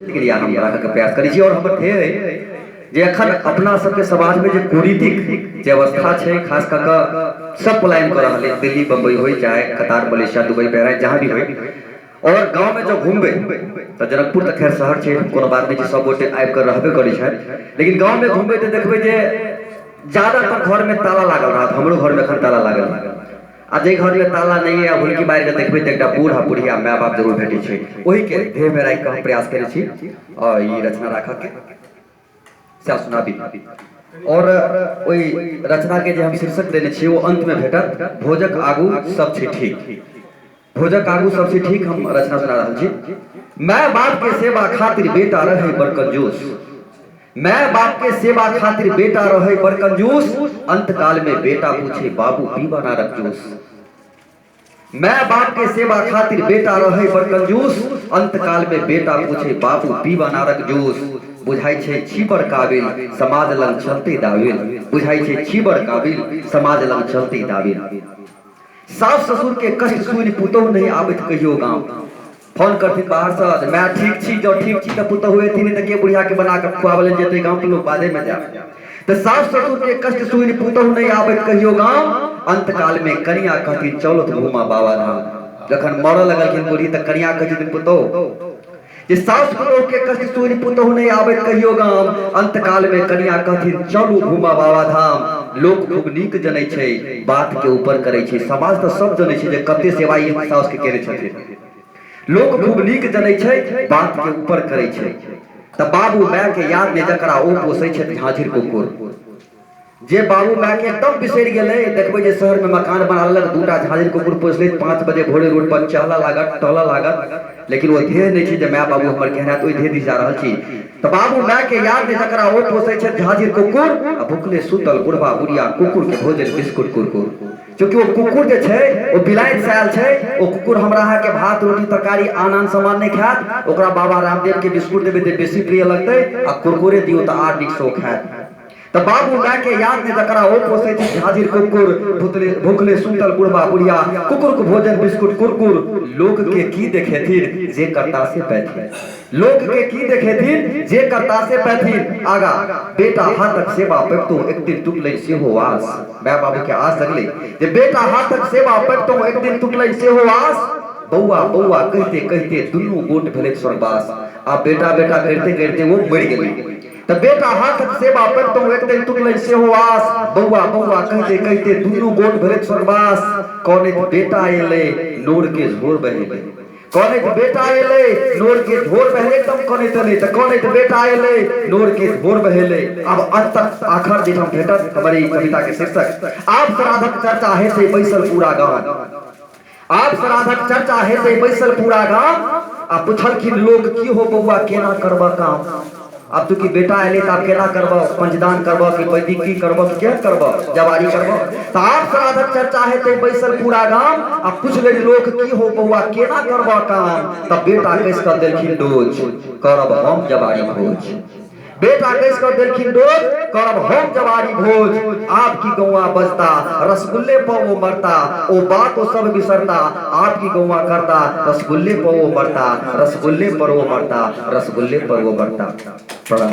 के लिए हम राखऽ के प्रयास करै छी और हमर ध्येय है जे अखन अपना सबके समाज में जे कुरीतिक जे अवस्था छै, खास कऽ के सब पलायन कर रहल है, दिल्ली बम्बई हो चाहे कतार मलेशिया दुबई बहराइच जहाँ भी हो। और गांव में जब घूमबे तो जनकपुर तो खैर शहर छै, कोनो बात नहीं, सब गोटे आबि कर रहबे करै छै, लेकिन गांव में घूमबे तो देखबे जे ज्यादातर घर में ताला लागल रहत। हमरो घर में एखन ताला लागल, आ जे घर में ताला नहीं है हुनकी मारि के देखबे तो एकटा बूढ़ा बुढ़िया माय बाप जरूर भेटे छै। वही के ध्येय में राखि के प्रयास करै छी और ई रचना राखऽ के से सुनाबी। और ओई रचना के जे हम शीर्षक देने छी वो अंत में भेटत, भोजक आगू सब छै ठीक। भोजक आगू सब छै ठीक हम रचना सुना रहल छी। माय बाप के सेवा खातिर बेटा रहे बड़ कंजूस, माय बाप के सेवा खातिर बेटा रहे बड़ कंजूस, अंत काल में बेटा पूछे बाबू पीबा नारक जूस। माय बाप के सेवा खातिर बेटा रहे बड़ कंजूस, अंत काल में बेटा पूछे बाबू पीबा नारक जूस। बुझाई छे छीबर काबिल समाज लंग चलते दाविल, बुझाई छे छीबर काबिल समाज लंग चलते दाविल। सास ससुर के कष्ट सुनि पुतोह नहीं आबैत कहियो गांव, फोन करथिन बाहर से, मैं ठीक छी, जो ठीक छी तो पुतोह हुए थी, नहीं तो के बुढ़िया के बना के खुआवल जेते गांव के लोग बादे में जाए। तो सास ससुर के कष्ट सुनि पुतोह नहीं आबैत कहियो गांव, अंत काल में कनिया कहथिन चलत घूमा बाबा धाम। जखन मरऽ लगलखिन बूढ़ी तो कनिया कहथिन पुतोह जे सास पुतोह के कष्ट सुनि पुतोह नहीं आबैत कहियो गांव, अंत काल में कनिया कहथिन चलू घूमा बाबा धाम। लोग खूब नीक जनै छै, बात के ऊपर करै छै, समाज तो सब जनै छै जे कते सेवा ई सास के केने छथिन। लोग खूब नीक जनै छै, बात के ऊपर करै छै। त बाबू माय के याद में जकरा ओ पोसै छै झाझिर कुकुर, जे बाबू माय के एकदम बिसरि गेलै। देखबै जे शहर में मकान बनालक, दूटा झाझिर कुकुर पोसले, 5 बजे भोरे रोड पर चहला लागत टहला लागत, लेकिन वो ध्येय नहीं छै जे माय बाबू हमर केहना तो ध्येय दिस जा रहल छी। तो बाबू माय के याद में जकरा ओ पोसै छै झाझिर कुकुर, आ भुखले सुतल बुढ़वा बुढ़िया कुकुर के भोजन बिस्कुट कुरकुर। क्योंकि वो कुकुर जे छै वो बिलाइत से आयल छै, वो कुकुर हमरा अहाँ के भात रोटी तरकारी आन सामान नहीं खायत, ओकरा बाबा रामदेव के बिस्कुट देबे ते बेसी प्रिय लगतै, आ कुरकुरे दियो तो आर नीक से ओ खायत। तो बाबू माय के याद में जकरा ओ पोसै छै झाझिर कुकुर, भुखले सुतल बुढ़वा बुढ़िया कुकुर के भोजन बिस्कुट कुरकुर। लोग के की देखेथिन जे करता से पैथिन, लोग के की देखेथिन जे करता से पैथिन। आगा बेटा हाथक सेवा पैतो एक दिन टूटलै सेहो आस, माय बाबू के आस लगलै जे बेटा हाथक सेवा पैतो एक दिन टूटलै सेहो आस। बौआ बौआ कहते कहते दुनू गोट भेलै स्वर्गवास, आ बेटा बेटा करते करते वो मरि गेलै। तो बेटा हाथक सेवा पैतो एक दिन टूटलै सेहो आस, बौआ बौआ कहते कहते दुनू गोट भेलै स्वर्गवास। कौनैत बेटा एलै नोर के झोर बहेलै, कौनैत बेटा एलै नोर के झोर बहेलै, एकदम कौनैत एलै तो कौनैत बेटा एलै नोर के झोर बहेलै। अब अंत तक आखर जे हम भेटत हमारी कविता के शीर्षक, आप श्राद्धक चर्चा हेतै बैसल पूरा गाम, आप श्राद्धक चर्चा हेतै बैसल पूरा गाम। आ पुछलखिन लोग की हो बौआ केना करबा काम, अब तू की बेटा एले तो आप केना करबो, पंचदान करबो कि वैदिक की करबो कि क्या करबो, जवारी करबो। तो आप श्राद्धक चर्चा हेतै बैसल पूरा गाम, आ पूछले लोग की हो बौआ केना करबो काम। तब बेटा कस कर देलखिन डोज, करब हम जवारी भोज, बेटा कस कर देलखिन डोज, करब हम जवारी भोज। आपकी गौवा बजता रसगुल्ले पर वो मरता, ओ बात वो सब बिसरता, आपकी गौवा करता रसगुल्ले पर वो मरता, रसगुल्ले पर वो मरता, रसगुल्ले पर वो मरता। प्रणाम।